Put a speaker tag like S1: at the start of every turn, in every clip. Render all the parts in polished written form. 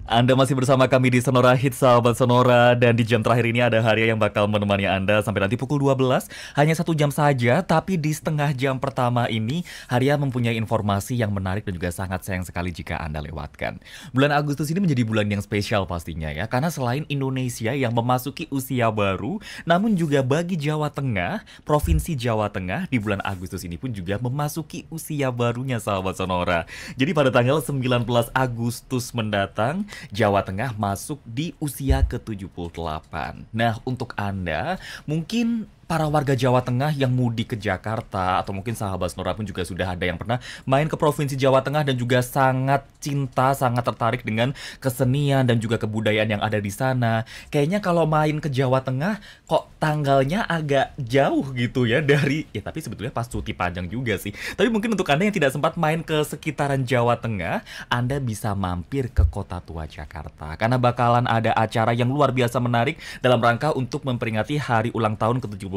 S1: Anda masih bersama kami di Sonora Hits, sahabat Sonora. Dan di jam terakhir ini ada Haria yang bakal menemani Anda sampai nanti pukul 12. Hanya 1 jam saja, tapi di setengah jam pertama ini Haria mempunyai informasi yang menarik dan juga sangat sayang sekali jika Anda lewatkan. Bulan Agustus ini menjadi bulan yang spesial pastinya ya, karena selain Indonesia yang memasuki usia baru, namun juga bagi Jawa Tengah, Provinsi Jawa Tengah di bulan Agustus ini pun juga memasuki usia barunya, sahabat Sonora. Jadi pada tanggal 19 Agustus mendatang, Jawa Tengah masuk di usia ke-78. Nah, untuk Anda, mungkin para warga Jawa Tengah yang mudik ke Jakarta, atau mungkin sahabat Sonora pun juga sudah ada yang pernah main ke Provinsi Jawa Tengah dan juga sangat cinta, sangat tertarik dengan kesenian dan juga kebudayaan yang ada di sana. Kayaknya kalau main ke Jawa Tengah, kok tanggalnya agak jauh gitu ya dari, ya tapi sebetulnya pas cuti panjang juga sih. Tapi mungkin untuk Anda yang tidak sempat main ke sekitaran Jawa Tengah, Anda bisa mampir ke Kota Tua Jakarta. Karena bakalan ada acara yang luar biasa menarik dalam rangka untuk memperingati hari ulang tahun ke-78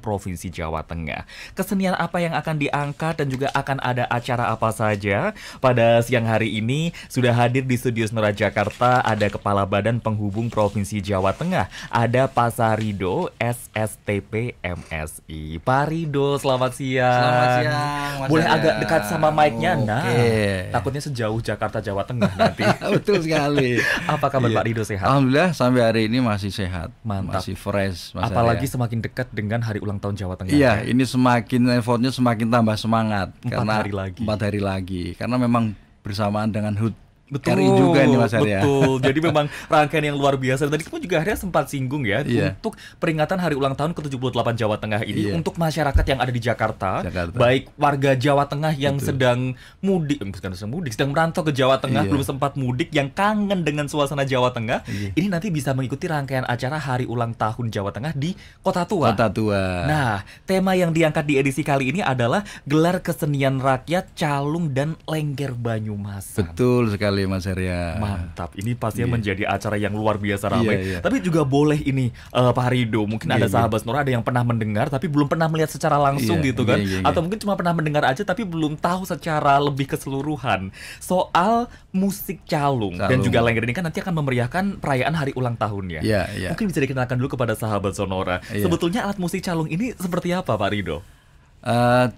S1: Provinsi Jawa Tengah. Kesenian apa yang akan diangkat dan juga akan ada acara apa saja? Pada siang hari ini sudah hadir di studio Sonora Jakarta ada Kepala Badan Penghubung Provinsi Jawa Tengah, ada Pak Sarido SSTP MSI. Pak Rido, selamat siang.
S2: Selamat siang, Mas
S1: Boleh
S2: Arya.
S1: agak dekat sama mic-nya? Nah,
S2: Oke.
S1: takutnya sejauh Jakarta Jawa Tengah nanti.
S2: Betul sekali.
S1: Apa kabar
S2: Iya.
S1: Pak Rido, sehat?
S2: Alhamdulillah sampai hari ini masih sehat.
S1: Mantap.
S2: Masih fresh, Mas
S1: Apalagi
S2: Arya.
S1: semakin dekat dengan hari ulang tahun Jawa Tengah.
S2: Iya,
S1: ya?
S2: ini semakin effortnya semakin tambah semangat
S1: 4 hari lagi.
S2: 4 hari lagi. Karena memang bersamaan dengan HUT
S1: Betul,
S2: RI juga nih Mas Arya.
S1: betul. Jadi memang rangkaian yang luar biasa. Tadi kamu juga akhirnya sempat singgung ya,
S2: Iya.
S1: untuk peringatan hari ulang tahun ke-78 Jawa Tengah ini,
S2: Iya.
S1: untuk masyarakat yang ada di Jakarta,
S2: Jakarta.
S1: baik warga Jawa Tengah yang
S2: Betul.
S1: sedang mudik, bukan sedang mudik, sedang merantau ke Jawa Tengah,
S2: Iya.
S1: belum sempat mudik, yang kangen dengan suasana Jawa Tengah,
S2: Iya.
S1: ini nanti bisa mengikuti rangkaian acara hari ulang tahun Jawa Tengah di Kota Tua.
S2: Kota Tua.
S1: Nah, tema yang diangkat di edisi kali ini adalah gelar kesenian rakyat Calung dan Lengger Banyumasan.
S2: Betul sekali Mas Arya.
S1: Mantap, ini pastinya
S2: Iya.
S1: menjadi acara yang luar biasa ramai.
S2: Iya, iya.
S1: Tapi juga boleh ini, Pak Rido, mungkin ada
S2: Iya, iya.
S1: sahabat Sonora ada yang pernah mendengar tapi belum pernah melihat secara langsung
S2: Iya,
S1: gitu kan,
S2: iya, iya, iya.
S1: atau mungkin cuma pernah mendengar aja tapi belum tahu secara lebih keseluruhan soal musik calung dan
S2: Calung.
S1: juga lengger ini kan nanti akan memeriahkan perayaan hari ulang tahunnya.
S2: Iya, iya.
S1: Mungkin bisa dikenalkan dulu kepada sahabat Sonora.
S2: Iya.
S1: Sebetulnya alat musik calung ini seperti apa, Pak Rido?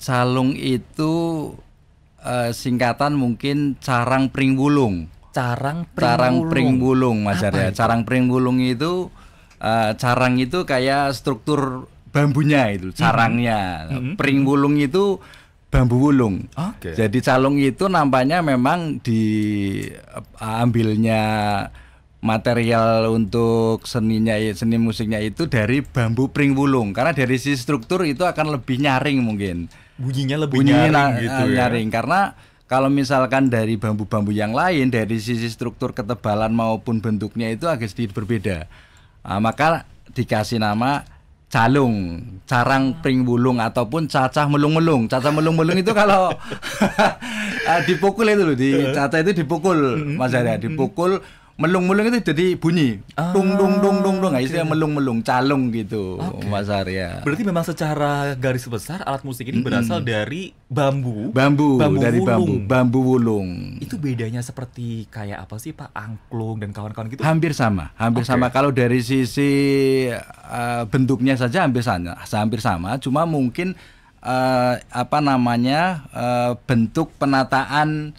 S2: Calung itu singkatan mungkin carang pring bulung.
S1: Carang
S2: Pring bulung Mas
S1: Apa
S2: Arya.
S1: itu?
S2: Carang pring bulung itu carang itu kayak struktur bambunya itu, carangnya. Pring bulung itu bambu wulung.
S1: Oke.
S2: Jadi calung itu nampaknya memang diambilnya material untuk seni musiknya itu dari bambu pring bulung. Karena dari sisi struktur itu akan lebih nyaring mungkin.
S1: Bunyinya lebih
S2: Bunyinya
S1: nyaring gitu ya.
S2: nyaring karena kalau misalkan dari bambu-bambu yang lain dari sisi struktur ketebalan maupun bentuknya itu agak sedikit berbeda. Maka dikasih nama calung, carang pring bulung ataupun cacah melung-melung. Cacah melung-melung itu kalau dipukul itu loh, cacah itu dipukul Mas Arya, dipukul melung-melung itu jadi bunyi dung dung dung dung dung. Nah, istilah melung-melung, calung gitu Mas Arya.
S1: Berarti memang secara garis besar alat musik ini berasal dari bambu.
S2: Bambu dari
S1: wulung.
S2: bambu wulung.
S1: Itu bedanya seperti kayak apa sih Pak? Angklung dan kawan-kawan gitu?
S2: Hampir sama.
S1: Oke.
S2: Kalau dari sisi bentuknya saja hampir sama. Cuma mungkin bentuk penataan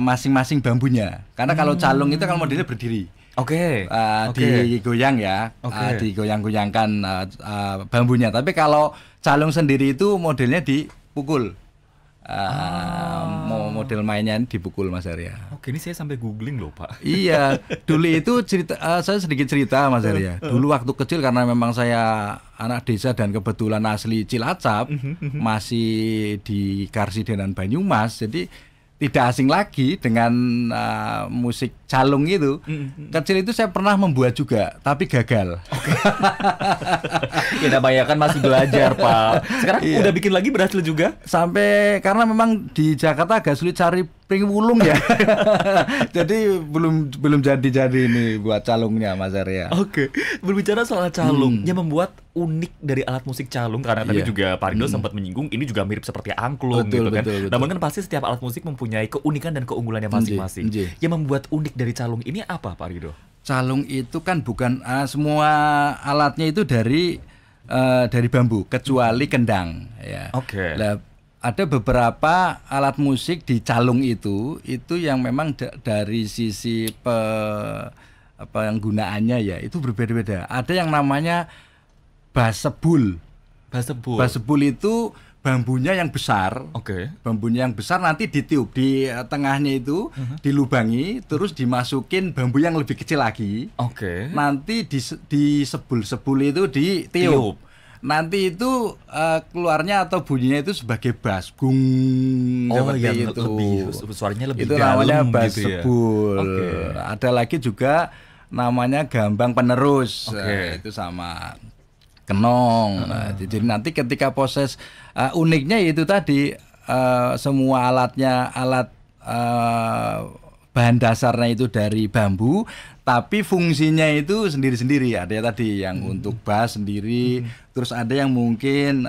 S2: masing-masing bambunya. Karena kalau calung itu kan modelnya berdiri.
S1: Oke.
S2: Digoyang ya,
S1: Oke.
S2: digoyang-goyangkan bambunya. Tapi kalau calung sendiri itu modelnya dipukul. Model mainnya dipukul Mas Arya.
S1: Oke, ini saya sampai googling loh Pak.
S2: Iya, dulu itu saya sedikit cerita Mas Arya. Dulu waktu kecil karena memang saya anak desa dan kebetulan asli Cilacap, masih di Karsidenan Banyumas, jadi tidak asing lagi dengan musik calung itu. Kecil itu saya pernah membuat juga, tapi gagal.
S1: Ya namanya kan masih belajar Pak. Sekarang
S2: Iya.
S1: udah bikin lagi, berhasil juga?
S2: Sampai karena memang di Jakarta agak sulit cari pring wulung ya. Jadi belum jadi ini buat calungnya Mas Arya.
S1: Oke, berbicara soal calung, yang membuat unik dari alat musik calung, karena tadi
S2: Iya.
S1: juga Pak Rindo sempat menyinggung ini juga mirip seperti angklung
S2: Betul,
S1: gitu kan.
S2: betul, betul.
S1: Namun kan pasti setiap alat musik mempunyai keunikan dan keunggulannya masing-masing.
S2: Nggih.
S1: Yang membuat unik dari calung ini apa, Pak Rido?
S2: Calung itu kan bukan semua alatnya itu dari bambu kecuali kendang ya.
S1: Oke.
S2: Lah, ada beberapa alat musik di calung itu yang memang dari sisi yang gunaannya ya itu berbeda-beda. Ada yang namanya basebul.
S1: Basebul.
S2: Basebul itu bambunya yang besar.
S1: Oke.
S2: Bambunya yang besar nanti ditiup di tengahnya itu, dilubangi, terus dimasukin bambu yang lebih kecil lagi.
S1: Oke.
S2: Nanti di sebul itu ditiup.
S1: Tiup.
S2: Nanti itu keluarnya atau bunyinya itu sebagai bass, gung seperti
S1: yang
S2: itu.
S1: lebih suaranya lebih
S2: itu
S1: dalam
S2: namanya bass
S1: gitu ya.
S2: sebul.
S1: Oke.
S2: Ada lagi juga namanya gambang penerus.
S1: Oke.
S2: Itu sama kenong. Nah, jadi nanti ketika proses uniknya itu tadi semua alat bahan dasarnya itu dari bambu, tapi fungsinya itu sendiri-sendiri. Ada ya tadi yang untuk bass sendiri, terus ada yang mungkin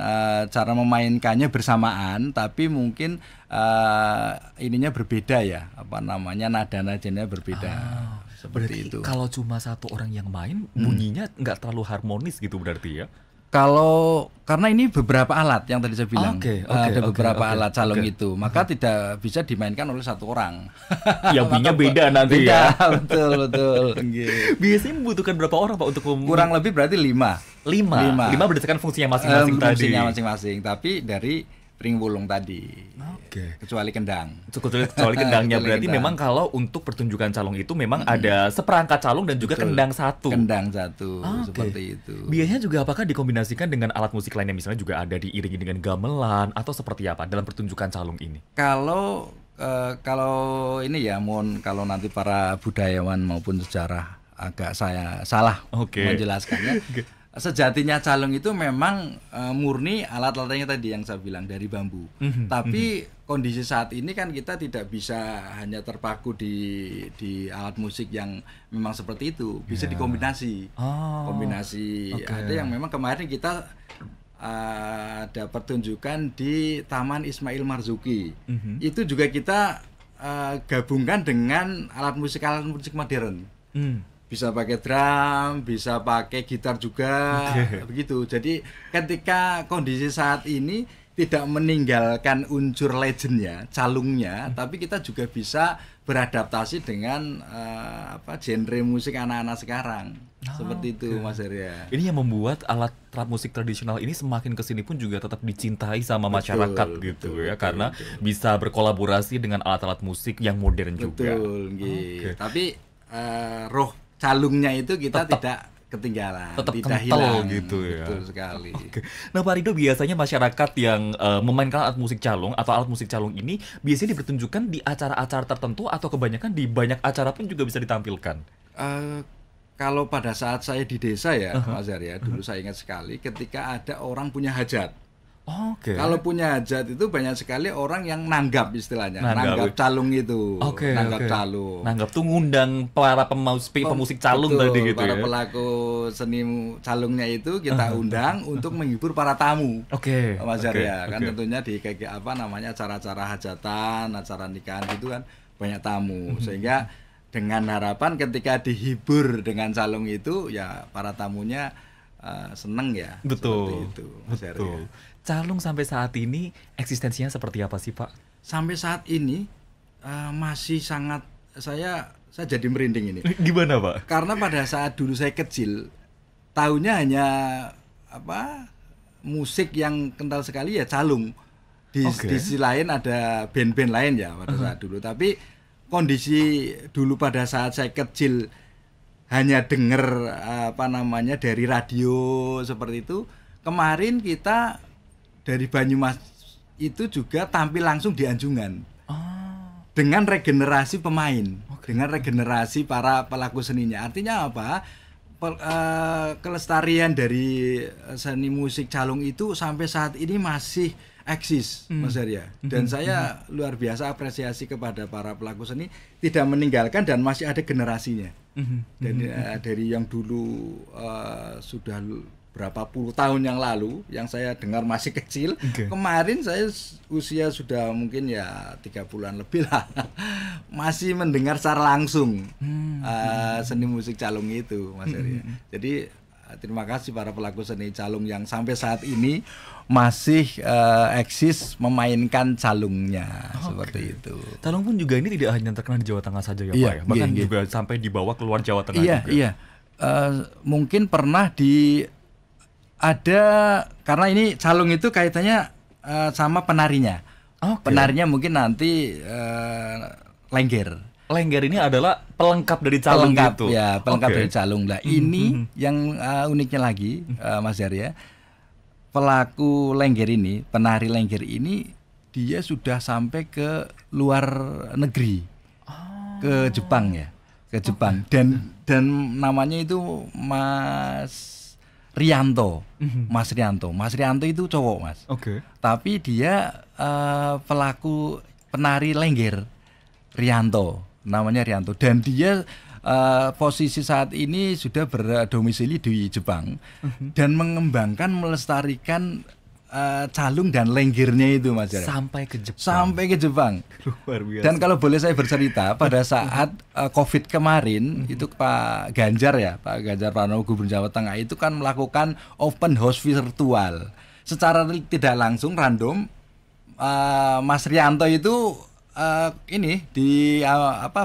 S2: cara memainkannya bersamaan, tapi mungkin ininya berbeda ya, nada-nadanya berbeda. Seperti
S1: Berarti
S2: itu.
S1: kalau cuma satu orang yang main, bunyinya nggak terlalu harmonis gitu berarti ya?
S2: Karena ini beberapa alat yang tadi saya bilang, ada beberapa alat calung
S1: oke.
S2: itu, maka tidak bisa dimainkan oleh satu orang.
S1: Yang bunyinya beda nanti
S2: Beda,
S1: ya.
S2: betul. Nggih.
S1: Biasanya membutuhkan berapa orang Pak untuk
S2: Kurang lebih berarti 5.
S1: lima berdasarkan fungsinya masing-masing tadi.
S2: Fungsinya masing-masing, tapi dari pring wulung tadi.
S1: Oke.
S2: Kecuali kendang.
S1: Kecuali kendangnya
S2: Kecuali
S1: berarti
S2: kendang.
S1: memang kalau untuk pertunjukan calung itu memang ada seperangkat calung dan juga
S2: Betul.
S1: kendang satu.
S2: Kendang satu,
S1: Oke.
S2: seperti itu.
S1: Biasanya juga apakah dikombinasikan dengan alat musik lainnya misalnya juga ada diiringi dengan gamelan atau seperti apa dalam pertunjukan calung ini?
S2: Kalau ini ya, kalau nanti para budayawan maupun sejarah agak saya salah
S1: Oke.
S2: menjelaskannya. Sejatinya calung itu memang murni alat-alatnya tadi yang saya bilang dari bambu. Tapi kondisi saat ini kan kita tidak bisa hanya terpaku di alat musik yang memang seperti itu. Bisa dikombinasi. Kombinasi.
S1: Oke.
S2: Ada yang memang kemarin kita ada pertunjukan di Taman Ismail Marzuki. Itu juga kita gabungkan dengan alat musik modern. Bisa pakai drum, bisa pakai gitar juga, begitu. Jadi ketika kondisi saat ini tidak meninggalkan unsur legendnya, calungnya, tapi kita juga bisa beradaptasi dengan genre musik anak-anak sekarang. Seperti itu, Mas Arya.
S1: Ini yang membuat alat musik tradisional ini semakin kesini pun juga tetap dicintai sama masyarakat gitu ya, karena bisa berkolaborasi dengan alat-alat musik yang modern juga.
S2: Betul, nggih. Tapi roh calungnya itu kita tidak ketinggalan,
S1: Tetap
S2: tidak
S1: kental
S2: hilang
S1: gitu ya.
S2: Betul sekali.
S1: Oke. Nah Pak Rido, biasanya masyarakat yang memainkan alat musik calung atau alat musik calung ini biasanya dipertunjukkan di acara-acara tertentu atau kebanyakan di banyak acara pun juga bisa ditampilkan?
S2: Kalau pada saat saya di desa ya, Mas Arya, dulu saya ingat sekali ketika ada orang punya hajat.
S1: Oke.
S2: Kalau punya hajat itu banyak sekali orang yang nanggap istilahnya,
S1: Nanggap.
S2: nanggap calung itu,
S1: Oke,
S2: nanggap
S1: oke.
S2: calung.
S1: Nanggap tuh ngundang para pemusik calung
S2: Betul,
S1: tadi gitu
S2: para
S1: ya.
S2: pelaku seni calungnya itu kita undang untuk menghibur para tamu.
S1: Oke.
S2: Mas
S1: oke,
S2: Arya, kan
S1: oke.
S2: tentunya di acara-acara hajatan, acara nikahan gitu kan banyak tamu, sehingga dengan harapan ketika dihibur dengan calung itu ya para tamunya seneng ya.
S1: Betul.
S2: Seperti itu, Mas Arya.
S1: Betul. Calung sampai saat ini eksistensinya seperti apa sih Pak?
S2: Sampai saat ini masih sangat saya jadi merinding ini.
S1: Gimana Pak?
S2: Karena pada saat dulu saya kecil, tahunya hanya musik yang kental sekali ya calung. Di sisi lain ada band-band lain ya pada saat dulu. Tapi kondisi dulu pada saat saya kecil hanya dengar dari radio seperti itu. Kemarin kita dari Banyumas itu juga tampil langsung di Anjungan. Dengan regenerasi pemain, dengan regenerasi para pelaku seninya. Artinya apa? Kelestarian dari seni musik calung itu sampai saat ini masih eksis, Mas Arya. Dan saya luar biasa apresiasi kepada para pelaku seni tidak meninggalkan dan masih ada generasinya. Dan dari yang dulu sudah berapa puluh tahun yang lalu, yang saya dengar masih kecil, kemarin saya usia sudah mungkin ya 30-an lebih lah, masih mendengar secara langsung seni musik calung itu, Mas Arya. Jadi terima kasih para pelaku seni calung yang sampai saat ini masih eksis memainkan calungnya, seperti itu.
S1: Calung pun juga ini tidak hanya terkenal di Jawa Tengah saja ya Pak ya, bahkan juga sampai dibawa keluar Jawa Tengah juga.
S2: Iya. Mungkin pernah ada karena ini calung itu kaitannya sama penarinya. Penarinya mungkin nanti Lengger.
S1: Lengger ini adalah pelengkap dari calung itu.
S2: Ya, pelengkap dari calung. Nah, ini yang uniknya lagi, Mas Arya, pelaku Lengger ini, penari Lengger ini, dia sudah sampai ke luar negeri, ke Jepang ya, ke Jepang. Dan namanya itu Mas Rianto. Mas Rianto itu cowok, Mas. Tapi dia pelaku penari Lengger, Rianto. Namanya Rianto, dan dia posisi saat ini sudah berdomisili di Jepang dan mengembangkan, melestarikan calung dan lenggernya itu, Mas Arya. Sampai ke Jepang.
S1: Luar biasa.
S2: Dan kalau boleh saya bercerita, pada saat COVID kemarin itu Pak Ganjar Pranowo, Gubernur Jawa Tengah itu kan melakukan open house virtual. Secara tidak langsung random, Mas Rianto itu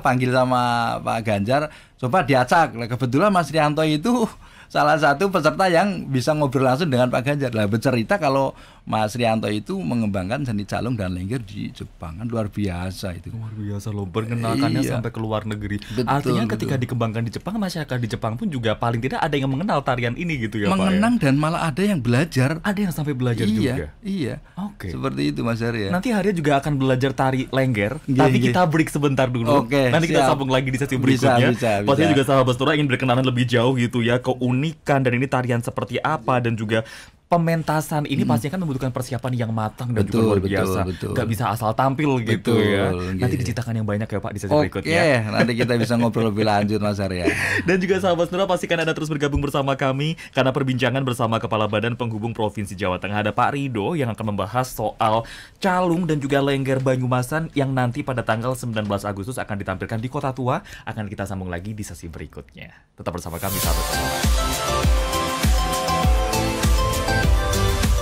S2: panggil sama Pak Ganjar, coba diacak. Nah, kebetulan Mas Rianto itu salah satu peserta yang bisa ngobrol langsung dengan Pak Ganjar. Lah, bercerita kalau Mas Rianto itu mengembangkan seni calung dan lengger di Jepang, kan luar biasa itu.
S1: Luar biasa loh, perkenalkannya sampai ke luar negeri. Artinya ketika dikembangkan di Jepang, masyarakat di Jepang pun juga paling tidak ada yang mengenal tarian ini gitu ya,
S2: Pak. Dan malah ada yang belajar.
S1: Ada yang sampai belajar juga.
S2: Iya. Seperti itu, Mas Arya.
S1: Nanti Arya juga akan belajar tari lengger, tapi kita break sebentar dulu. Nanti kita sambung lagi di sesi berikutnya. Pastinya juga sahabat Stora ingin berkenalan lebih jauh gitu ya, keunikan dan ini tarian seperti apa, dan juga pementasan ini pasti kan membutuhkan persiapan yang matang dan juga luar biasa. Gak bisa asal tampil gitu ya. Nanti diceritakan yang banyak ya Pak di sesi berikutnya.
S2: Nanti kita bisa ngobrol lebih lanjut, Mas Arya.
S1: Dan juga sahabat Nura, pastikan Anda terus bergabung bersama kami karena perbincangan bersama Kepala Badan Penghubung Provinsi Jawa Tengah, ada Pak Rido, yang akan membahas soal calung dan juga lengger Banyumasan yang nanti pada tanggal 19 Agustus akan ditampilkan di Kota Tua. Akan kita sambung lagi di sesi berikutnya. Tetap bersama kami, sahabat Nura.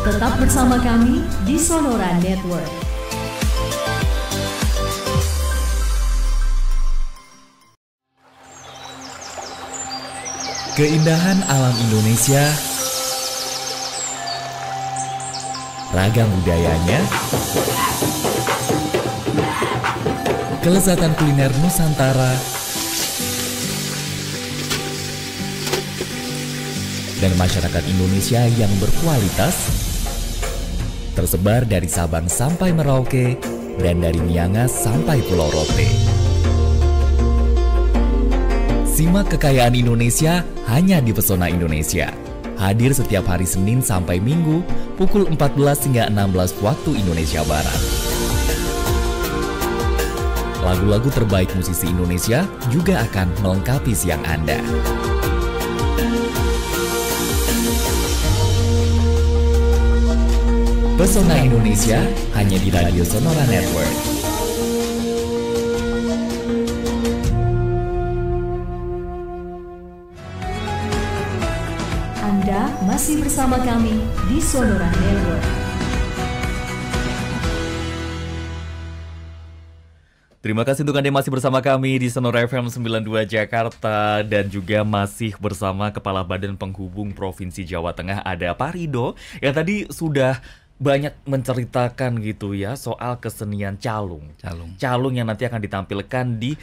S3: Tetap bersama kami di Sonora Network.
S4: Keindahan alam Indonesia, ragam budayanya, kelezatan kuliner Nusantara, dan masyarakat Indonesia yang berkualitas, tersebar dari Sabang sampai Merauke dan dari Miangas sampai Pulau Rote. Simak kekayaan Indonesia hanya di Pesona Indonesia. Hadir setiap hari Senin sampai Minggu pukul 14 hingga 16 waktu Indonesia Barat. Lagu-lagu terbaik musisi Indonesia juga akan melengkapi siang Anda. Pesona Indonesia hanya di Radio Sonora Network.
S3: Anda masih bersama kami di Sonora Network.
S1: Terima kasih untuk Anda yang masih bersama kami di Sonora FM 92 Jakarta, dan juga masih bersama Kepala Badan Penghubung Provinsi Jawa Tengah, ada Pak Rido, yang tadi sudah banyak menceritakan gitu ya soal kesenian calung yang nanti akan ditampilkan di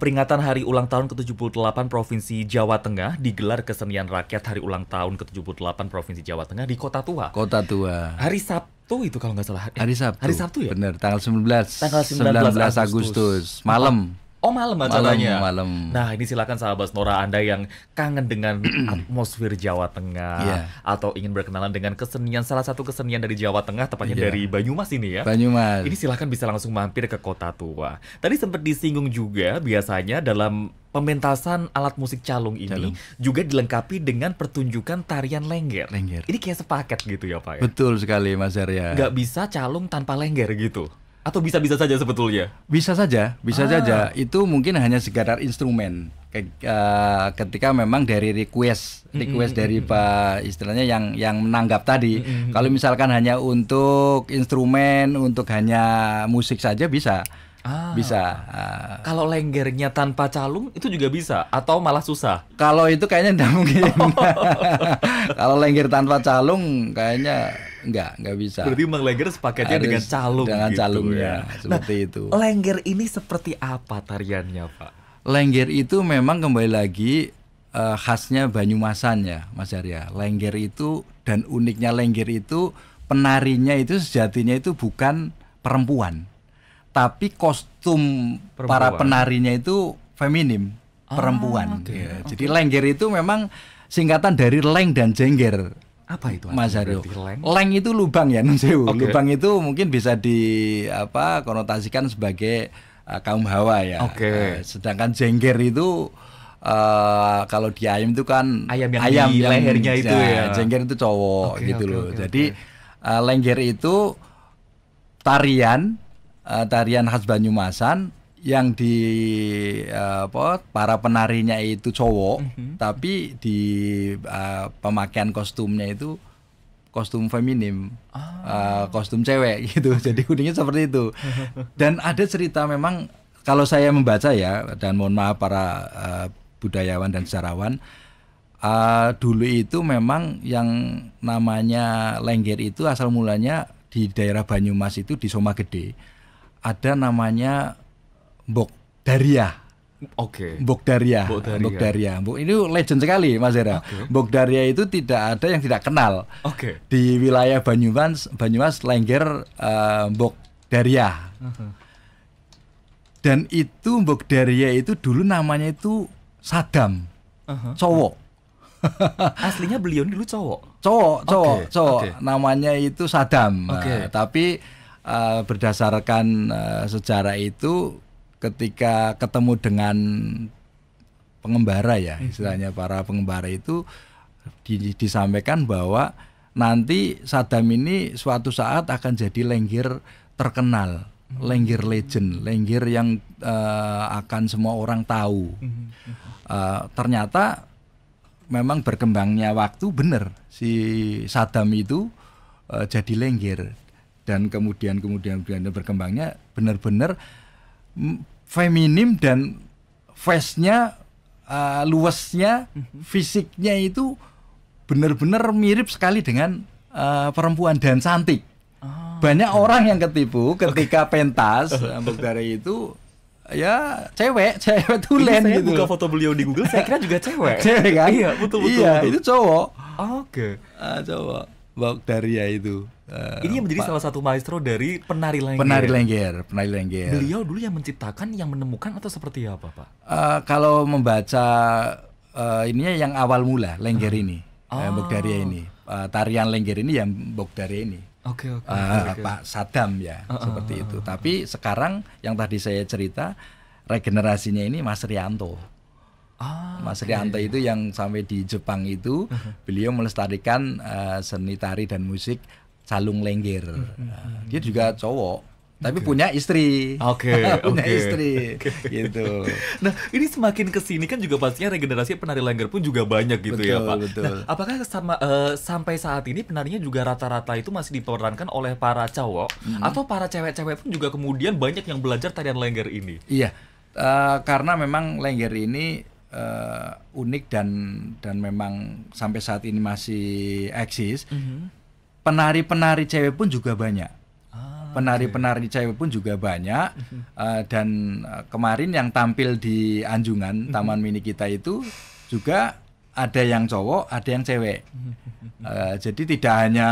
S1: peringatan hari ulang tahun ke-78 Provinsi Jawa Tengah, digelar kesenian rakyat hari ulang tahun ke-78 Provinsi Jawa Tengah di Kota Tua. Hari Sabtu itu kalau nggak salah.
S2: Hari Sabtu
S1: ya?
S2: Benar, tanggal 19
S1: Agustus.
S2: malam.
S1: Oh, malam acaranya.
S2: Malam.
S1: Nah, ini silakan sahabat Sonora Anda yang kangen dengan atmosfer Jawa Tengah atau ingin berkenalan dengan kesenian, salah satu kesenian dari Jawa Tengah, tepatnya dari Banyumas ini ya.
S2: Banyumas.
S1: Ini silakan bisa langsung mampir ke Kota Tua. Tadi sempat disinggung juga biasanya dalam pementasan alat musik calung ini juga dilengkapi dengan pertunjukan tarian lengger. Ini kayak sepaket gitu ya, Pak ya?
S2: Betul sekali, Mas Arya.
S1: Nggak bisa calung tanpa lengger gitu? Atau bisa-bisa saja sebetulnya?
S2: Bisa saja. Itu mungkin hanya sekadar instrumen. Ketika memang dari request dari Pak istilahnya yang menanggap tadi. Kalau misalkan hanya untuk instrumen, untuk hanya musik saja bisa. Bisa.
S1: Kalau lenggernya tanpa calung itu juga bisa atau malah susah?
S2: Kalau itu kayaknya tidak mungkin. Kalau lengger tanpa calung kayaknya nggak bisa.
S1: Berarti memang lengger sepakatnya dengan calung.
S2: Dengan
S1: gitu
S2: calungnya,
S1: ya.
S2: seperti itu.
S1: Lengger ini seperti apa tariannya, Pak?
S2: Lengger itu memang kembali lagi khasnya Banyumasan ya, Mas Arya. Lengger itu dan uniknya lengger itu penarinya itu sejatinya itu bukan perempuan. Tapi kostum para penarinya itu feminim, perempuan. Jadi lengger itu memang singkatan dari leng dan jengger.
S1: Apa itu,
S2: Mas Aryo? Leng itu lubang ya, Nun Sewu. Lubang itu mungkin bisa konotasikan sebagai kaum hawa ya. Sedangkan jengger itu kalau di ayam itu kan
S1: ayam yang lehernya itu ya.
S2: Jengger itu cowok gitu loh. Jadi lengger itu tarian khas Banyumasan yang para penarinya itu cowok, tapi di pemakaian kostumnya itu kostum feminim, kostum cewek gitu. Jadi kuningnya seperti itu. Dan ada cerita memang kalau saya membaca ya, dan mohon maaf para budayawan dan sejarawan, dulu itu memang yang namanya lengger itu asal mulanya di daerah Banyumas itu di Somagede ada namanya Mbok Daria. Mbok Daria. Ini legend sekali, Mas Hera. Mbok Daria itu tidak ada yang tidak kenal. Di wilayah Banyumas lengger Mbok Daria. Dan itu Mbok Daria itu dulu namanya itu Sadam. Cowok.
S1: Aslinya beliau dulu cowok.
S2: Cowok. Namanya itu Sadam. Tapi berdasarkan sejarah itu ketika ketemu dengan pengembara ya, istilahnya para pengembara itu disampaikan bahwa nanti Sadam ini suatu saat akan jadi lengger terkenal, lengger legend, lengger yang akan semua orang tahu. Ternyata memang berkembangnya waktu benar si Sadam itu jadi lengger dan kemudian berkembangnya benar-benar feminim dan face-nya, luasnya, fisiknya itu benar-benar mirip sekali dengan perempuan dan cantik. Banyak orang yang ketipu ketika pentas Mbok Daria itu ya cewek tulen
S1: saya
S2: gitu.
S1: Buka foto beliau di Google, saya kira juga cewek.
S2: Cewek kan?
S1: Iya, betul.
S2: Itu cowok.
S1: Cowok.
S2: Mbok Daria itu.
S1: Ini yang menjadi salah satu maestro dari penari lengger.
S2: Penari lengger.
S1: Beliau dulu yang menciptakan, yang menemukan atau seperti apa, Pak?
S2: Kalau membaca ininya yang awal mula lengger ini, Mbok Daria ini, tarian lengger ini yang Mbok Daria ini. Pak Sadam ya, seperti itu. Tapi sekarang yang tadi saya cerita regenerasinya ini Mas Rianto. Mas Rianto itu yang sampai di Jepang itu beliau melestarikan seni tari dan musik calung lengger. Dia juga cowok. Tapi punya istri. Punya istri. Gitu.
S1: Nah, ini semakin kesini kan juga pastinya regenerasi penari lengger pun juga banyak gitu.
S2: Betul,
S1: ya, Pak.
S2: Betul.
S1: Nah, apakah sampai saat ini penarinya juga rata-rata itu masih diperankan oleh para cowok atau para cewek-cewek pun juga kemudian banyak yang belajar tarian lengger ini?
S2: Iya. Karena memang lengger ini unik dan memang sampai saat ini masih eksis. Penari-penari cewek pun juga banyak. Penari-penari cewek pun juga banyak. Dan kemarin yang tampil di Anjungan Taman Mini kita itu juga ada yang cowok, ada yang cewek. Jadi tidak hanya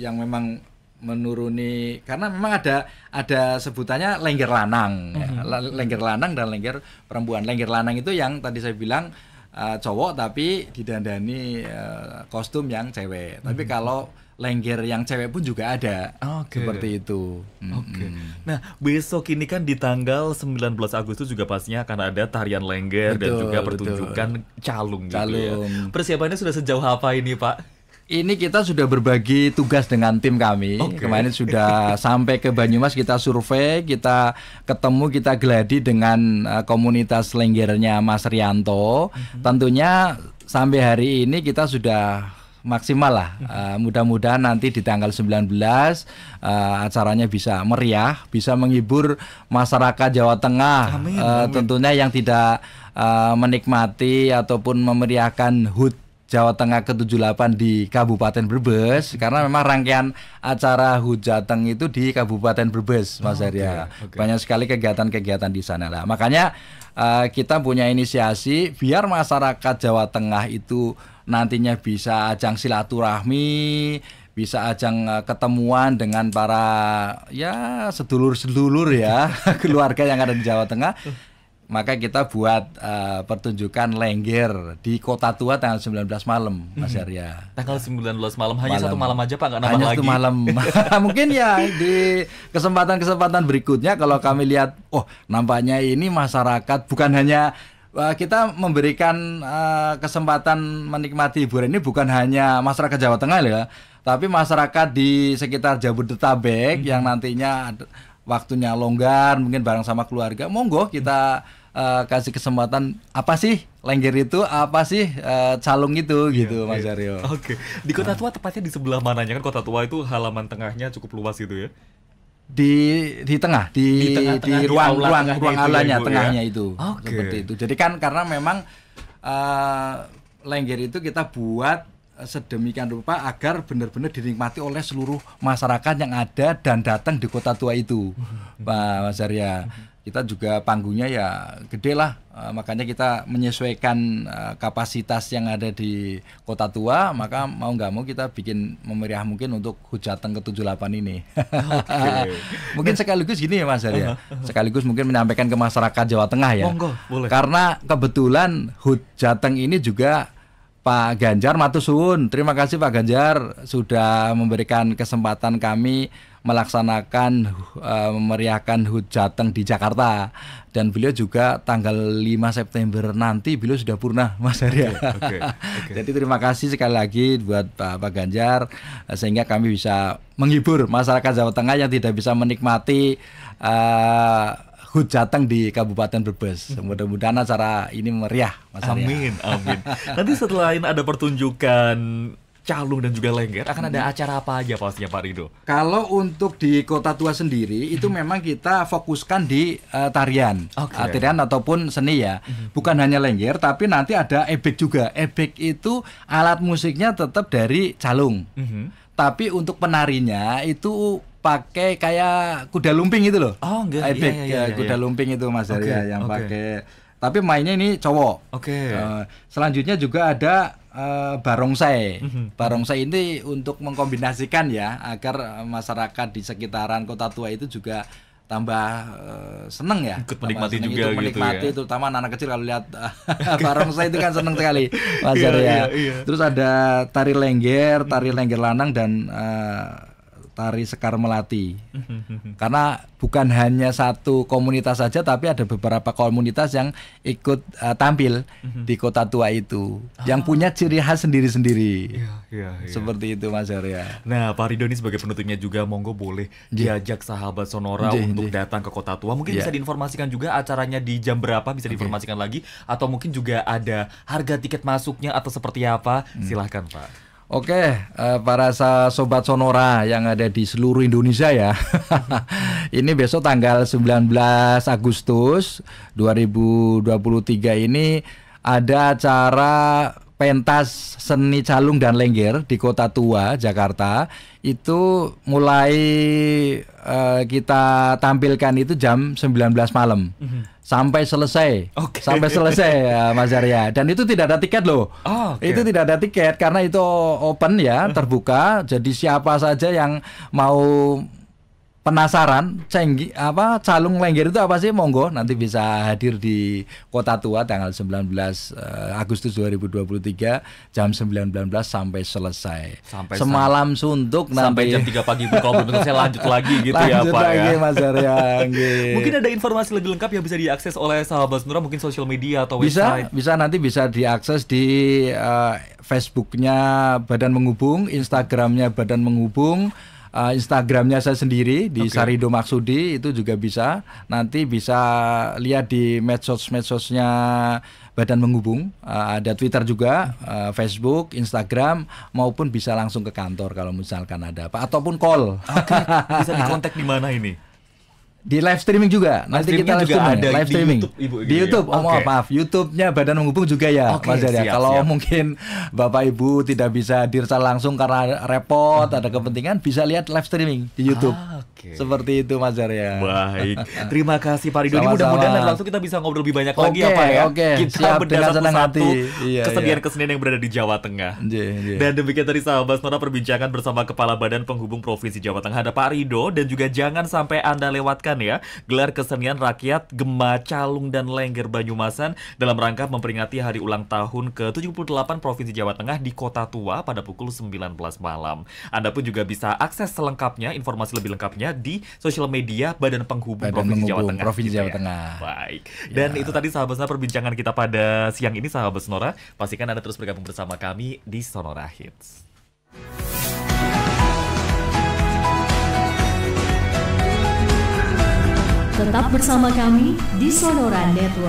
S2: yang memang menuruni, karena memang ada sebutannya lengger lanang, ya. Lengger lanang dan lengger perempuan. Lengger lanang itu yang tadi saya bilang cowok tapi didandani kostum yang cewek. Tapi kalau lengger yang cewek pun juga ada. Seperti itu.
S1: Nah, besok ini kan di tanggal 19 Agustus juga pastinya akan ada tarian lengger dan juga pertunjukan calung gitu ya. Persiapannya sudah sejauh apa ini, Pak?
S2: Ini kita sudah berbagi tugas dengan tim kami. Kemarin sudah sampai ke Banyumas, kita survei, kita ketemu, kita geladi dengan komunitas lenggernya Mas Rianto. Tentunya sampai hari ini kita sudah maksimal lah. Mudah-mudahan nanti di tanggal 19 acaranya bisa meriah, bisa menghibur masyarakat Jawa Tengah. Amin. Tentunya yang tidak menikmati ataupun memeriahkan HUT Jawa Tengah ke-78 di Kabupaten Brebes, karena memang rangkaian acara HUT Jateng itu di Kabupaten Brebes, Mas Arya. Banyak sekali kegiatan-kegiatan di sana lah. Makanya kita punya inisiasi biar masyarakat Jawa Tengah itu nantinya bisa ajang silaturahmi, bisa ajang ketemuan dengan para ya sedulur-sedulur ya keluarga yang ada di Jawa Tengah. Maka kita buat pertunjukan lengger di Kota Tua tanggal 19 malam, Mas Arya.
S1: Tanggal 19 malam, hanya satu malam aja Pak, nggak nambah
S2: hanya
S1: lagi?
S2: Satu malam. Mungkin ya di kesempatan-kesempatan berikutnya kalau kami lihat, nampaknya ini masyarakat bukan hanya kita memberikan kesempatan menikmati hiburan ini bukan hanya masyarakat Jawa Tengah ya, tapi masyarakat di sekitar Jabodetabek yang nantinya waktunya longgar mungkin bareng sama keluarga, monggo kita kasih kesempatan. Apa sih lengger itu, apa sih calung itu gitu, Mas Aryo.
S1: Di Kota Tua tepatnya di sebelah mananya? Kan Kota Tua itu halaman tengahnya cukup luas gitu ya.
S2: Di tengah, di ruang aulanya
S1: ya,
S2: tengahnya itu. Seperti itu. Jadi kan karena memang lengger itu kita buat sedemikian rupa agar benar-benar dinikmati oleh seluruh masyarakat yang ada dan datang di Kota Tua itu, Pak Mas Arya. Kita juga panggungnya ya gede lah, makanya kita menyesuaikan kapasitas yang ada di Kota Tua, maka mau nggak mau kita bikin memeriah mungkin untuk HUT Jateng ke-78 ini. Mungkin sekaligus gini ya Mas Arya, sekaligus mungkin menyampaikan ke masyarakat Jawa Tengah ya.
S1: Monggo, boleh.
S2: Karena kebetulan HUT Jateng ini juga Pak Ganjar matur suwun. Terima kasih Pak Ganjar sudah memberikan kesempatan kami melaksanakan memeriahkan HUT Jateng di Jakarta, dan beliau juga tanggal 5 September nanti beliau sudah purna, Mas Arya. Jadi terima kasih sekali lagi buat Pak Ganjar sehingga kami bisa menghibur masyarakat Jawa Tengah yang tidak bisa menikmati HUT Jateng di Kabupaten Brebes. Mudah-mudahan acara ini meriah, Mas Arya.
S1: Amin. Nanti setelah ini ada pertunjukan calung dan juga lengger, akan ada acara apa aja pastinya Pak Rido?
S2: Kalau untuk di Kota Tua sendiri itu memang kita fokuskan di tarian, tarian ataupun seni ya. Bukan hanya lengger, tapi nanti ada ebek juga. Ebek itu alat musiknya tetap dari calung, tapi untuk penarinya itu pakai kayak kuda lumping itu loh. Ebek kuda lumping itu Mas Arya yang pakai. Tapi mainnya ini cowok. Selanjutnya juga ada barongsai. Barongsai ini untuk mengkombinasikan ya agar masyarakat di sekitaran Kota Tua itu juga tambah seneng ya.
S1: Ikut menikmati juga
S2: ikut menikmati,
S1: gitu ya.
S2: Terutama anak-anak kecil kalau lihat barongsai itu kan seneng sekali, Mas Arya. Terus ada tari lengger lanang dan tari Sekar Melati. Karena bukan hanya satu komunitas saja, tapi ada beberapa komunitas yang ikut tampil di Kota Tua itu, yang punya ciri khas sendiri-sendiri. Seperti itu Mas Arya.
S1: Nah Pak Rido ini sebagai penutupnya juga monggo boleh diajak sahabat Sonora untuk datang ke Kota Tua. Mungkin bisa diinformasikan juga acaranya di jam berapa, bisa diinformasikan lagi, atau mungkin juga ada harga tiket masuknya atau seperti apa. Silahkan Pak.
S2: Para sobat Sonora yang ada di seluruh Indonesia ya. Ini besok tanggal 19 Agustus 2023 ini ada acara pentas seni calung dan lengger di Kota Tua, Jakarta itu mulai kita tampilkan itu jam 19 malam sampai selesai. Sampai selesai ya, Mas Arya. Dan itu tidak ada tiket loh. Itu tidak ada tiket karena itu open ya, terbuka. Jadi siapa saja yang mau penasaran calung lengger itu apa sih, monggo nanti bisa hadir di Kota Tua tanggal 19 Agustus 2023 jam 19 sampai selesai. Semalam suntuk
S1: sampai
S2: nanti
S1: jam 3 pagi pun kalau belum saya lanjut lagi gitu ya
S2: lanjut
S1: Pak
S2: lagi,
S1: ya.
S2: Mas Arya.
S1: Mungkin ada informasi lebih lengkap yang bisa diakses oleh sahabat Sonora, mungkin sosial media atau website.
S2: Nanti bisa diakses di Facebooknya Badan Menghubung, Instagramnya Badan Menghubung, Instagramnya saya sendiri di Sarido Maksudi, itu juga bisa. Nanti bisa lihat di medsosnya Badan Menghubung, ada Twitter juga, Facebook, Instagram, maupun bisa langsung ke kantor kalau misalkan ada apa, ataupun call.
S1: Bisa dikontak di mana ini?
S2: Di live streaming juga. Nanti kita live streaming
S1: di YouTube, Ibu,
S2: di YouTube. Maaf, YouTube-nya Badan Menghubung juga ya, Mas Arya. Kalau mungkin Bapak Ibu tidak bisa hadir secara langsung karena repot, ada kepentingan, bisa lihat live streaming di YouTube. Seperti itu, Mas Arya.
S1: Baik. Terima kasih Pak Ridho. Mudah-mudahan langsung kita bisa ngobrol lebih banyak lagi ya Pak ya. Kita bedah satu-satu kesenian-kesenian yang berada di Jawa Tengah. Dan demikian tadi sahabat Sonora perbincangan bersama Kepala Badan Penghubung Provinsi Jawa Tengah, ada Pak Ridho. Dan juga jangan sampai Anda lewatkan ya gelar kesenian rakyat Gema Calung dan Lengger Banyumasan dalam rangka memperingati hari ulang tahun ke-78 Provinsi Jawa Tengah di Kota Tua pada pukul 19 malam. Anda pun juga bisa akses selengkapnya, informasi lebih lengkapnya di sosial media Badan Penghubung Provinsi Jawa Tengah.
S2: Jawa Tengah.
S1: Baik. Dan itu tadi sahabat Sonora perbincangan kita pada siang ini sahabat Sonora. Pastikan Anda terus bergabung bersama kami di Sonora Hits.
S3: Tetap bersama kami di Sonora Network.